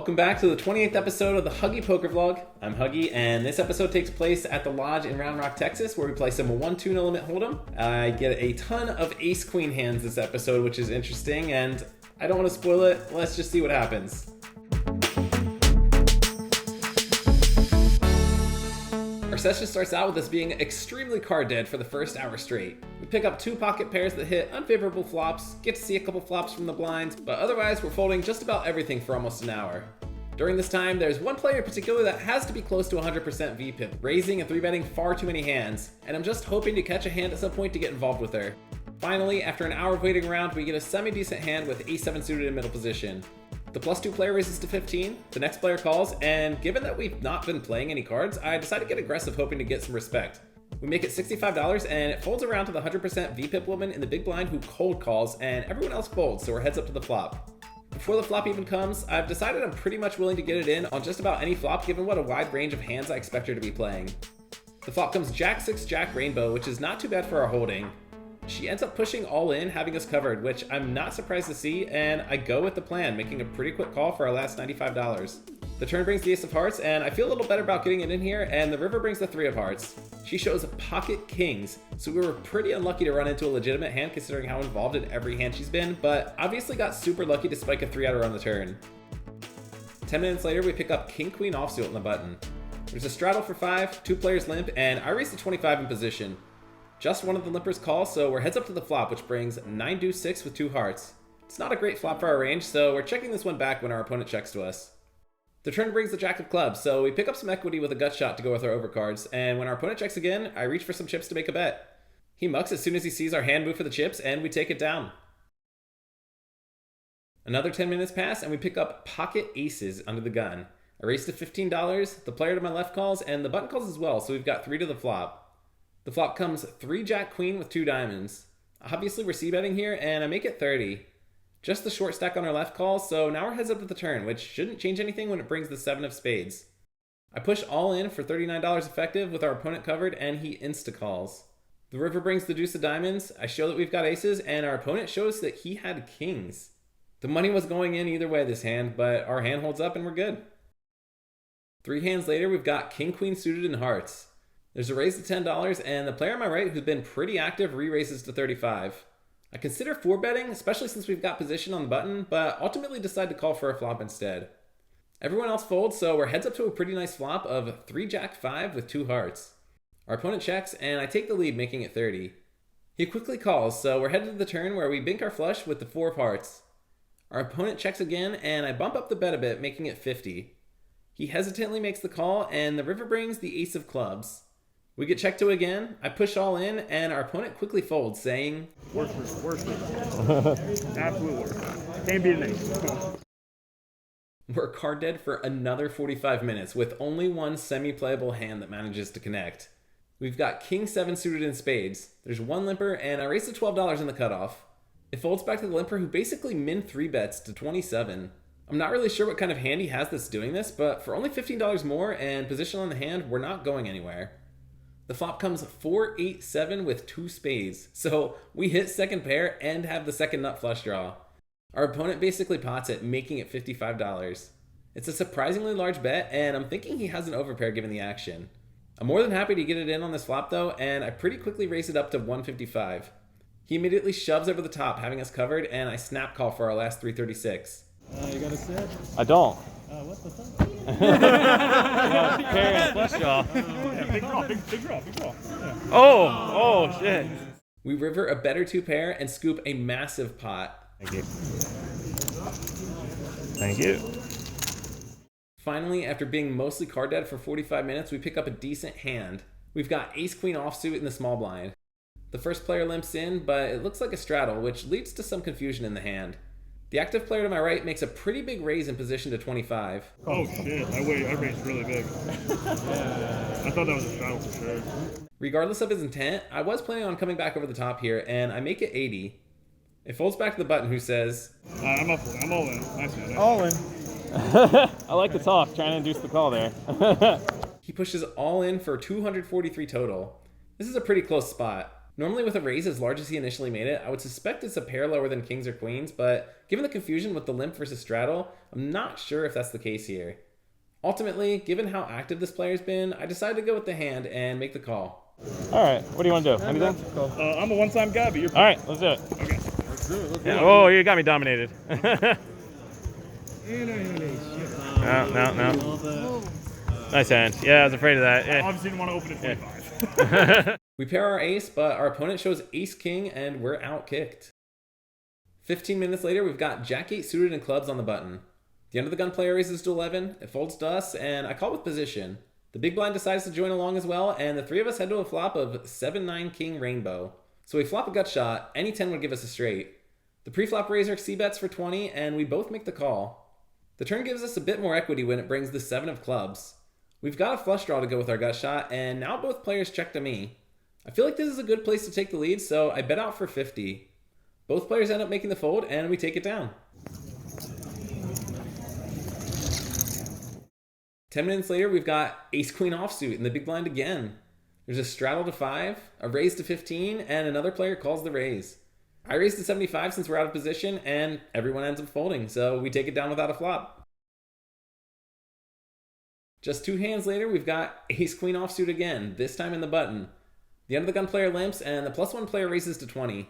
Welcome back to the 28th episode of the Huggy Poker Vlog. I'm Huggy, and this episode takes place at the Lodge in Round Rock, Texas, where we play some 1-2 no limit hold'em. I get a ton of ace-queen hands this episode, which is interesting, and I don't want to spoil it. Let's just see what happens. Our session starts out with us being extremely card dead for the first hour straight. We pick up 2 pocket pairs that hit unfavorable flops, get to see a couple flops from the blinds, but otherwise we're folding just about everything for almost an hour. During this time, there's one player in particular that has to be close to 100% VPIP, raising and 3-betting far too many hands, and I'm just hoping to catch a hand at some point to get involved with her. Finally, after an hour of waiting around, we get a semi-decent hand with ace-7 suited in middle position. The +2 player raises to 15, the next player calls, and given that we've not been playing any cards, I decide to get aggressive hoping to get some respect. We make it $65 and it folds around to the 100% VPIP woman in the big blind who cold calls, and everyone else folds, so we're heads up to the flop. Before the flop even comes, I've decided I'm pretty much willing to get it in on just about any flop given what a wide range of hands I expect her to be playing. The flop comes Jack-6 Jack Rainbow, which is not too bad for our holding. She ends up pushing all in, having us covered, which I'm not surprised to see, and I go with the plan, making a pretty quick call for our last $95. The turn brings the ace of hearts, and I feel a little better about getting it in here, and the river brings the 3 of hearts. She shows pocket kings, so we were pretty unlucky to run into a legitimate hand considering how involved in every hand she's been, but obviously got super lucky to spike a 3-outer on the turn. 10 minutes later, we pick up king queen offsuit on the button. There's a straddle for 5, 2 players limp, and I raise to 25 in position. Just one of the limpers calls, so we're heads up to the flop, which brings 9-6 with 2 hearts. It's not a great flop for our range, so we're checking this one back when our opponent checks to us. The turn brings the jack of clubs, so we pick up some equity with a gut shot to go with our overcards, and when our opponent checks again, I reach for some chips to make a bet. He mucks as soon as he sees our hand move for the chips, and we take it down. Another 10 minutes pass, and we pick up pocket aces under the gun. I raise to $15, the player to my left calls, and the button calls as well, so we've got 3 to the flop. The flop comes 3 Jack Queen with 2 diamonds. Obviously we're c-betting here, and I make it 30. Just the short stack on our left calls, so now we're heads up to the turn, which shouldn't change anything when it brings the 7 of spades. I push all in for $39 effective with our opponent covered, and he insta-calls. The river brings the deuce of diamonds, I show that we've got aces, and our opponent shows that he had kings. The money was going in either way this hand, but our hand holds up and we're good. 3 hands later, we've got king-queen suited in hearts. There's a raise to $10, and the player on my right, who's been pretty active, re-raises to 35. I consider 4-betting, especially since we've got position on the button, but ultimately decide to call for a flop instead. Everyone else folds, so we're heads up to a pretty nice flop of 3 Jack-5 with 2 hearts. Our opponent checks, and I take the lead, making it 30. He quickly calls, so we're headed to the turn where we bink our flush with the 4 of hearts. Our opponent checks again, and I bump up the bet a bit, making it 50. He hesitantly makes the call, and the river brings the ace of clubs. We get checked to again, I push all in, and our opponent quickly folds, saying, Worst Absolute worst. Can't beat an ace. We're card dead for another 45 minutes, with only one semi-playable hand that manages to connect. We've got king-7 suited in spades. There's 1 limper, and I raise to $12 in the cutoff. It folds back to the limper, who basically min 3-bets to 27. I'm not really sure what kind of hand he has that's doing this, but for only $15 more and position on the hand, we're not going anywhere. The flop comes 4-8-7 with 2 spades, so we hit second pair and have the second nut flush draw. Our opponent basically pots it, making it $55. It's a surprisingly large bet, and I'm thinking he has an overpair given the action. I'm more than happy to get it in on this flop though, and I pretty quickly raise it up to 155. He immediately shoves over the top, having us covered, and I snap call for our last 336. You got a set? I don't. What the fuck? Pair and flush draw. Yeah, big draw, big draw. Yeah. Oh, shit. We river a better 2 pair and scoop a massive pot. Thank you. Thank you. Finally, after being mostly card dead for 45 minutes, we pick up a decent hand. We've got ace-queen offsuit in the small blind. The first player limps in, but it looks like a straddle, which leads to some confusion in the hand. The active player to my right makes a pretty big raise in position to 25. Oh shit, I raised really big. I thought that was a straddle for sure. Regardless of his intent, I was planning on coming back over the top here, and I make it 80. It folds back to the button, who says, I'm all in. Nice man. All in. I like the talk, trying to induce the call there. He pushes all in for 243 total. This is a pretty close spot. Normally with a raise as large as he initially made it, I would suspect it's a pair lower than kings or queens, but given the confusion with the limp versus straddle, I'm not sure if that's the case here. Ultimately, given how active this player's been, I decided to go with the hand and make the call. All right, what do you want to do? Anything? I'm a one-time guy, but you're... All right, let's do it. Okay. Let's do it. Let's Yeah. do it. Oh, you got me dominated. No, No. Nice hand. Yeah, I was afraid of that. I Yeah. obviously didn't want to open at 25. We pair our ace, but our opponent shows ace-king and we're outkicked. 15 minutes later, we've got jack-8 suited and clubs on the button. The end of the gun player raises to 11, it folds to us, and I call with position. The big blind decides to join along as well, and the three of us head to a flop of 7-9 king rainbow. So we flop a gut shot, any 10 would give us a straight. The pre-flop raiser c-bets for 20, and we both make the call. The turn gives us a bit more equity when it brings the 7 of clubs. We've got a flush draw to go with our gut shot, and now both players check to me. I feel like this is a good place to take the lead, so I bet out for 50. Both players end up making the fold, and we take it down. 10 minutes later, we've got ace-queen offsuit in the big blind again. There's a straddle to 5, a raise to 15, and another player calls the raise. I raise to 75 since we're out of position, and everyone ends up folding, so we take it down without a flop. Just 2 hands later, we've got ace-queen offsuit again, this time in the button. The end of the gun player limps, and the +1 player raises to 20.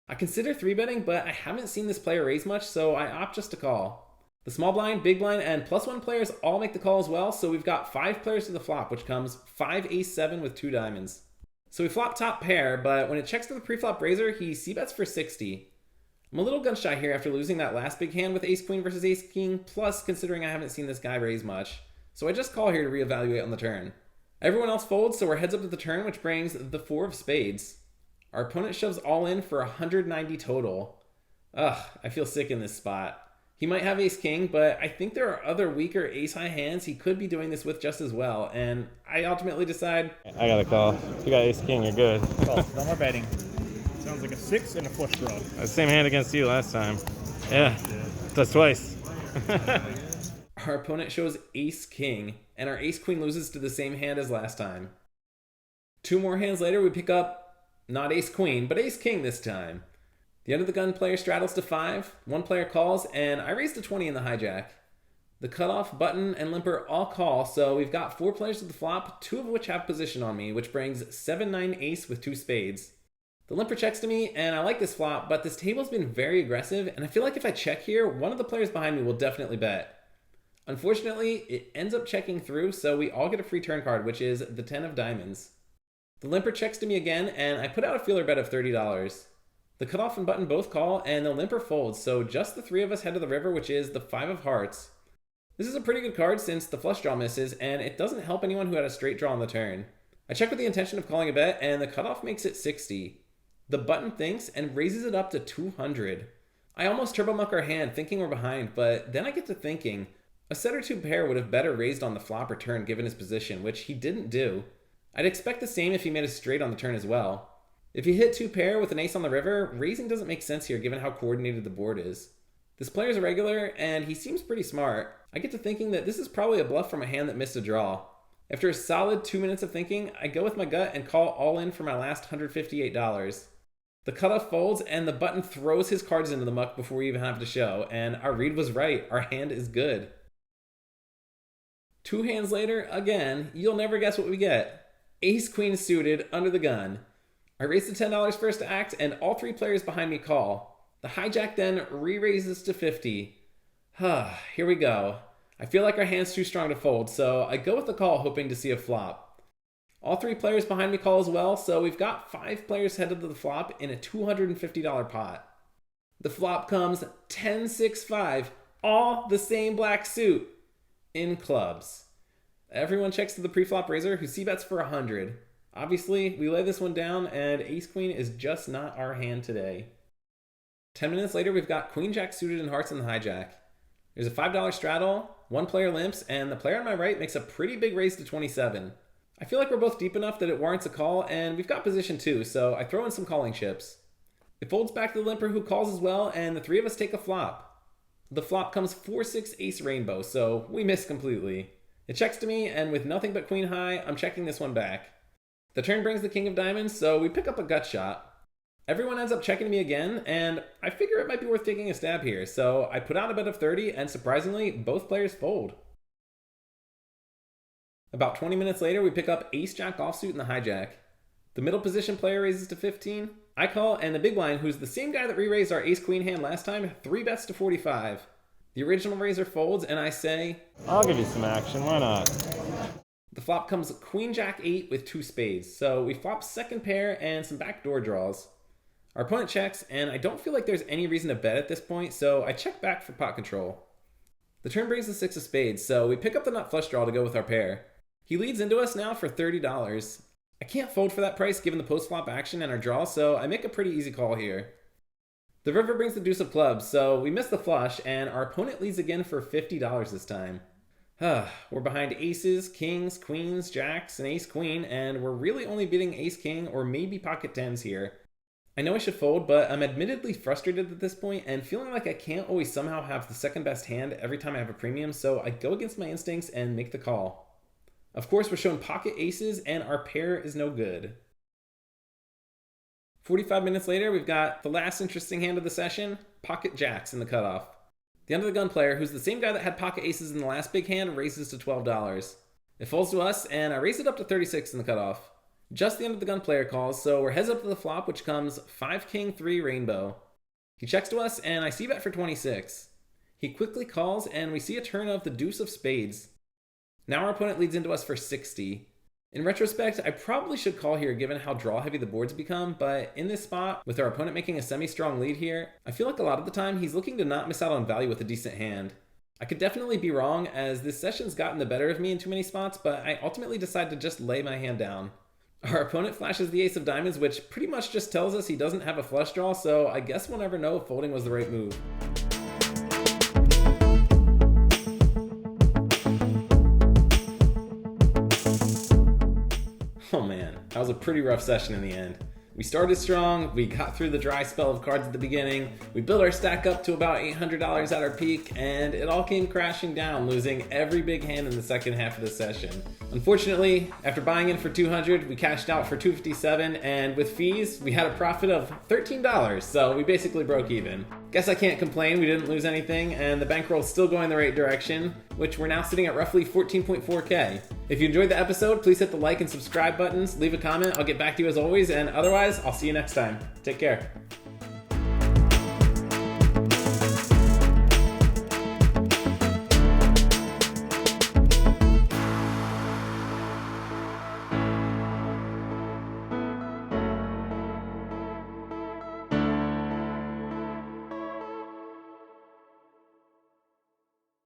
I consider 3-betting, but I haven't seen this player raise much, so I opt just to call. The small blind, big blind, and +1 players all make the call as well, so we've got 5 players to the flop, which comes 5 ace-7 with 2 diamonds. So we flop top pair, but when it checks to the pre-flop raiser, he c-bets for 60. I'm a little gun shy here after losing that last big hand with ace-queen versus ace-king, plus considering I haven't seen this guy raise much. So I just call here to reevaluate on the turn. Everyone else folds, so we're heads up to the turn, which brings the 4 of spades. Our opponent shoves all in for 190 total. Ugh, I feel sick in this spot. He might have ace-king, but I think there are other weaker ace-high hands he could be doing this with just as well, and I ultimately decide... I got a call. If you got ace-king, you're good. No more betting. Sounds like a 6 and a flush draw. The same hand against you last time. Yeah, that's twice. Our opponent shows ace-king, and our ace-queen loses to the same hand as last time. 2 more hands later, we pick up, not ace-queen, but ace-king this time. The end of the gun player straddles to 5, 1 player calls, and I raise to 20 in the hijack. The cutoff, button, and limper all call, so we've got 4 players to the flop, 2 of which have position on me, which brings 7-9 ace with 2 spades. The limper checks to me, and I like this flop, but this table's been very aggressive, and I feel like if I check here, one of the players behind me will definitely bet. Unfortunately, it ends up checking through, so we all get a free turn card, which is the 10 of diamonds. The limper checks to me again, and I put out a feeler bet of $30. The cutoff and button both call, and the limper folds, so just the 3 of us head to the river, which is the 5 of hearts. This is a pretty good card since the flush draw misses, and it doesn't help anyone who had a straight draw on the turn. I check with the intention of calling a bet, and the cutoff makes it 60. The button thinks and raises it up to 200. I almost turbo muck our hand, thinking we're behind, but then I get to thinking, a set or 2 pair would have better raised on the flop or turn given his position, which he didn't do. I'd expect the same if he made a straight on the turn as well. If you hit 2 pair with an ace on the river, raising doesn't make sense here given how coordinated the board is. This player's a regular, and he seems pretty smart. I get to thinking that this is probably a bluff from a hand that missed a draw. After a solid 2 minutes of thinking, I go with my gut and call all in for my last $158. The cutoff folds, and the button throws his cards into the muck before we even have to show, and our read was right. Our hand is good. 2 hands later, again, you'll never guess what we get. Ace-queen suited under the gun. I raise to $10 first to act, and all 3 players behind me call. The hijack then re-raises to 50. Here we go. I feel like our hand's too strong to fold, so I go with the call hoping to see a flop. All 3 players behind me call as well, so we've got 5 players headed to the flop in a $250 pot. The flop comes 10-6-5, all the same black suit, in clubs. Everyone checks to the pre-flop raiser, who c-bets for 100. Obviously, we lay this one down, and ace-queen is just not our hand today. 10 minutes later, we've got queen-jack suited and hearts in the hijack. There's a $5 straddle, 1 player limps, and the player on my right makes a pretty big raise to 27. I feel like we're both deep enough that it warrants a call, and we've got position too, so I throw in some calling chips. It folds back to the limper who calls as well, and the 3 of us take a flop. The flop comes 4-6 ace rainbow, so we miss completely. It checks to me, and with nothing but queen high, I'm checking this one back. The turn brings the king of diamonds, so we pick up a gut shot. Everyone ends up checking me again, and I figure it might be worth taking a stab here, so I put out a bet of 30, and surprisingly, both players fold. About 20 minutes later, we pick up ace-jack offsuit in the hijack. The middle position player raises to 15. I call, and the big blind, who's the same guy that re-raised our ace-queen hand last time, 3-bets to 45. The original raiser folds, and I say, I'll give you some action. Why not? The flop comes queen-jack 8 with 2 spades, so we flop second pair and some backdoor draws. Our opponent checks, and I don't feel like there's any reason to bet at this point, so I check back for pot control. The turn brings the 6 of spades, so we pick up the nut flush draw to go with our pair. He leads into us now for $30. I can't fold for that price given the post-flop action and our draw, so I make a pretty easy call here. The river brings the deuce of clubs, so we miss the flush, and our opponent leads again for $50 this time. We're behind aces, kings, queens, jacks, and ace-queen, and we're really only beating ace-king or maybe pocket tens here. I know I should fold, but I'm admittedly frustrated at this point and feeling like I can't always somehow have the second best hand every time I have a premium, so I go against my instincts and make the call. Of course, we're shown pocket aces, and our pair is no good. 45 minutes later, we've got the last interesting hand of the session, pocket jacks in the cutoff. The under the gun player, who's the same guy that had pocket aces in the last big hand, raises to $12. It folds to us, and I raise it up to 36 in the cutoff. Just the under the gun player calls, so we're heads up to the flop, which comes 5 king 3 rainbow. He checks to us, and I see bet for 26. He quickly calls, and we see a turn of the deuce of spades. Now our opponent leads into us for 60. In retrospect, I probably should call here given how draw heavy the board's become, but in this spot, with our opponent making a semi-strong lead here, I feel like a lot of the time he's looking to not miss out on value with a decent hand. I could definitely be wrong, as this session's gotten the better of me in too many spots, but I ultimately decide to just lay my hand down. Our opponent flashes the ace of diamonds, which pretty much just tells us he doesn't have a flush draw, so I guess we'll never know if folding was the right move. Oh man, that was a pretty rough session in the end. We started strong, we got through the dry spell of cards at the beginning, we built our stack up to about $800 at our peak, and it all came crashing down, losing every big hand in the second half of the session. Unfortunately, after buying in for $200, we cashed out for $257, and with fees, we had a profit of $13, so we basically broke even. Guess I can't complain, we didn't lose anything, and the bankroll's still going the right direction, which we're now sitting at roughly 14.4K. If you enjoyed the episode, please hit the like and subscribe buttons, leave a comment, I'll get back to you as always, and otherwise, I'll see you next time. Take care.